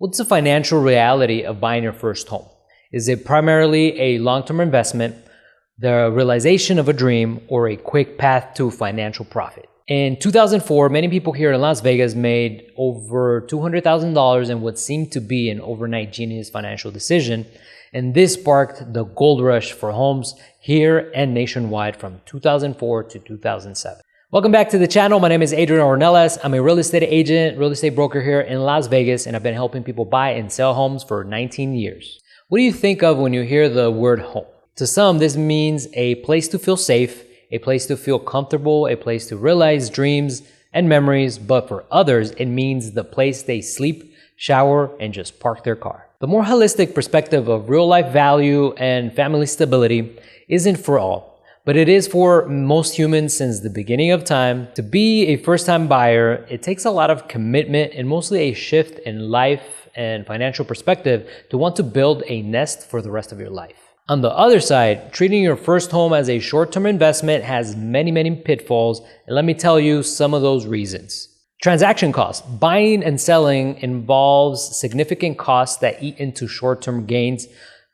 What's the financial reality of buying your first home? Is it primarily a long-term investment, the realization of a dream, or a quick path to financial profit? In 2004, many people here in Las Vegas made over $200,000 in what seemed to be an overnight genius financial decision, and this sparked the gold rush for homes here and nationwide from 2004 to 2007. Welcome back to the channel. My name is Adrian Ornelas. I'm a real estate agent, real estate broker here in Las Vegas, and I've been helping people buy and sell homes for 19 years. What do you think of when you hear the word home? To some, this means a place to feel safe, a place to feel comfortable, a place to realize dreams and memories, but for others, it means the place they sleep, shower, and just park their car. The more holistic perspective of real life value and family stability isn't for all, but it is for most humans since the beginning of time. To be a first-time buyer, it takes a lot of commitment and mostly a shift in life and financial perspective to want to build a nest for the rest of your life. On the other side, treating your first home as a short-term investment has many pitfalls, and let me tell you some of those reasons. Transaction costs. Buying and selling involves significant costs that eat into short-term gains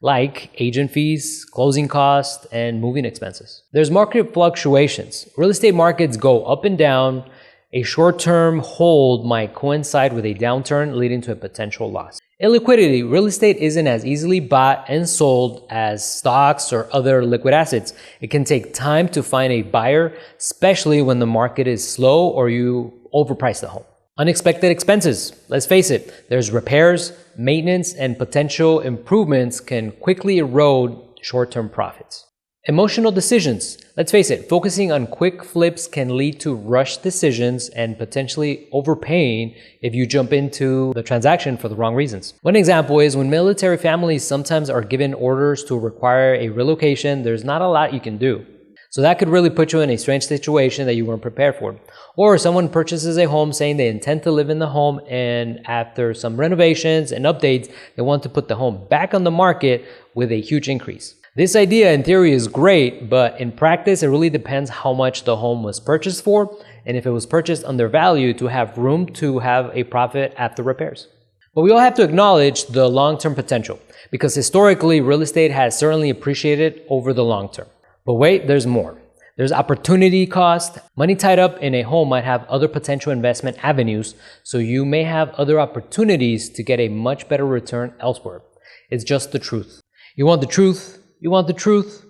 like agent fees, closing costs, and moving expenses. There's market fluctuations. Real estate markets go up and down. A short-term hold might coincide with a downturn, leading to a potential loss. Illiquidity. Real estate isn't as easily bought and sold as stocks or other liquid assets. It can take time to find a buyer, especially when the market is slow or you overprice the home. Unexpected expenses. Let's face it, there's repairs, maintenance, and potential improvements can quickly erode short-term profits. Emotional decisions. Let's face it, focusing on quick flips can lead to rushed decisions and potentially overpaying if you jump into the transaction for the wrong reasons. One example is when military families sometimes are given orders to require a relocation, there's not a lot you can do. So that could really put you in a strange situation that you weren't prepared for. Or someone purchases a home saying they intend to live in the home, and after some renovations and updates, they want to put the home back on the market with a huge increase. This idea in theory is great, but in practice, it really depends how much the home was purchased for and if it was purchased undervalued to have room to have a profit after repairs. But we all have to acknowledge the long-term potential because historically, real estate has certainly appreciated over the long term. But wait, there's more. There's opportunity cost. Money tied up in a home might have other potential investment avenues, so you may have other opportunities to get a much better return elsewhere. It's just the truth. You want the truth? You want the truth?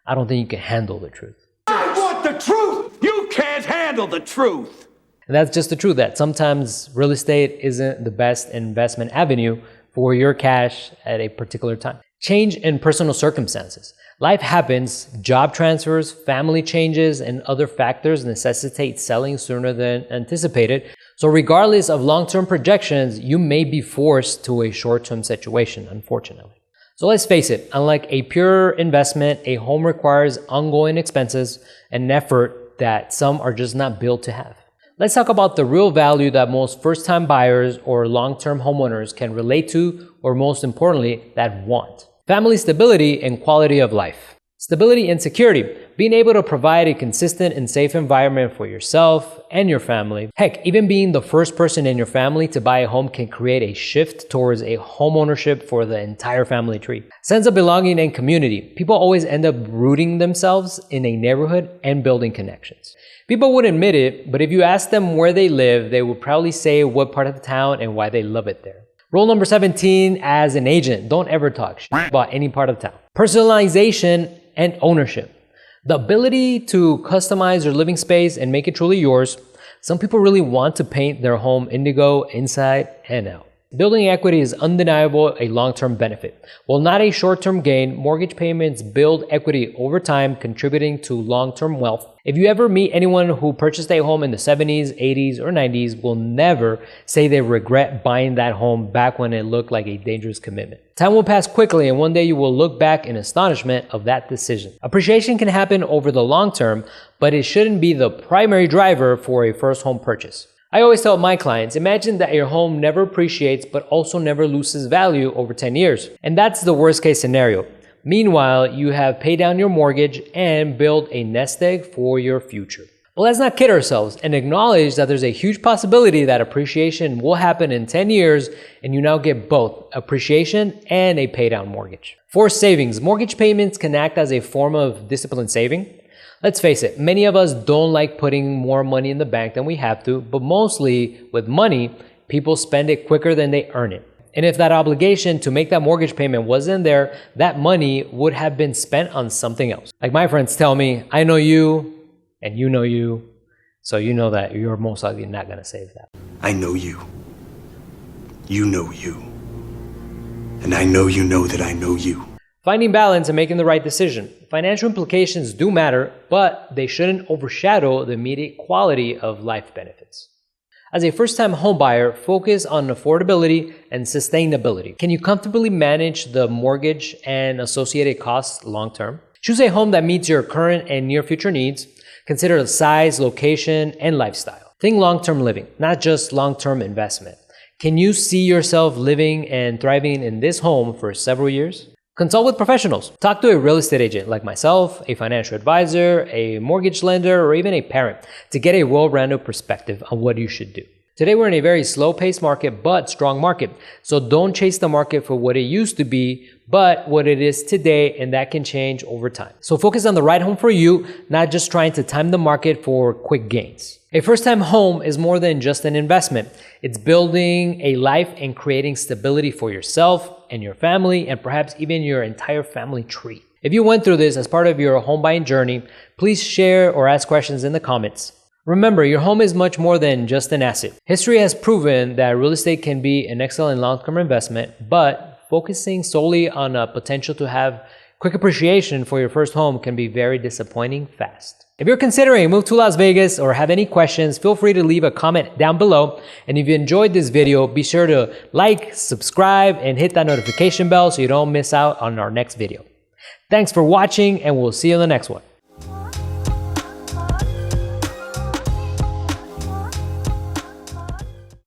I don't think you can handle the truth. I want the truth! You can't handle the truth! And that's just the truth, that sometimes real estate isn't the best investment avenue for your cash at a particular time. Change in personal circumstances. Life happens, job transfers, family changes, and other factors necessitate selling sooner than anticipated. So regardless of long-term projections, you may be forced to a short-term situation, unfortunately. So let's face it, unlike a pure investment, a home requires ongoing expenses and effort that some are just not built to have. Let's talk about the real value that most first-time buyers or long-term homeowners can relate to, or most importantly, that want. Family stability and quality of life. Stability and security. Being able to provide a consistent and safe environment for yourself and your family. Heck, even being the first person in your family to buy a home can create a shift towards a home ownership for the entire family tree. Sense of belonging and community. People always end up rooting themselves in a neighborhood and building connections. People wouldn't admit it, but if you ask them where they live, they would probably say what part of the town and why they love it there. Rule number 17, as an agent, don't ever talk shit about any part of town. Personalization and ownership. The ability to customize your living space and make it truly yours. Some people really want to paint their home indigo inside and out. Building equity is undeniable a long-term benefit. While not a short-term gain, mortgage payments build equity over time, contributing to long-term wealth. If you ever meet anyone who purchased a home in the 70s, 80s, or 90s, will never say they regret buying that home back when it looked like a dangerous commitment. Time will pass quickly, and one day you will look back in astonishment of that decision. Appreciation can happen over the long term, but it shouldn't be the primary driver for a first home purchase. I always tell my clients, imagine that your home never appreciates but also never loses value over 10 years. And that's the worst case scenario. Meanwhile, you have paid down your mortgage and built a nest egg for your future. But let's not kid ourselves and acknowledge that there's a huge possibility that appreciation will happen in 10 years and you now get both appreciation and a paydown mortgage. For savings, mortgage payments can act as a form of disciplined saving. Let's face it, many of us don't like putting more money in the bank than we have to, but mostly with money, people spend it quicker than they earn it. And if that obligation to make that mortgage payment wasn't there, that money would have been spent on something else. Like my friends tell me, I know you and you know you, so you know that you're most likely not going to save that. I know you. You know you. And I know you know that I know you. Finding balance and making the right decision. Financial implications do matter, but they shouldn't overshadow the immediate quality of life benefits. As a first-time homebuyer, focus on affordability and sustainability. Can you comfortably manage the mortgage and associated costs long-term? Choose a home that meets your current and near-future needs. Consider the size, location, and lifestyle. Think long-term living, not just long-term investment. Can you see yourself living and thriving in this home for several years? Consult with professionals. Talk to a real estate agent like myself, a financial advisor, a mortgage lender, or even a parent to get a well-rounded perspective on what you should do. Today, we're in a very slow-paced market, but strong market. So don't chase the market for what it used to be, but what it is today, and that can change over time. So focus on the right home for you, not just trying to time the market for quick gains. A first-time home is more than just an investment. It's building a life and creating stability for yourself and your family, and perhaps even your entire family tree. If you went through this as part of your home buying journey, please share or ask questions in the comments. Remember, your home is much more than just an asset. History has proven that real estate can be an excellent long-term investment, but focusing solely on a potential to have quick appreciation for your first home can be very disappointing fast. If you're considering a move to Las Vegas or have any questions, feel free to leave a comment down below. And if you enjoyed this video, be sure to like, subscribe, and hit that notification bell so you don't miss out on our next video. Thanks for watching, and we'll see you in the next one.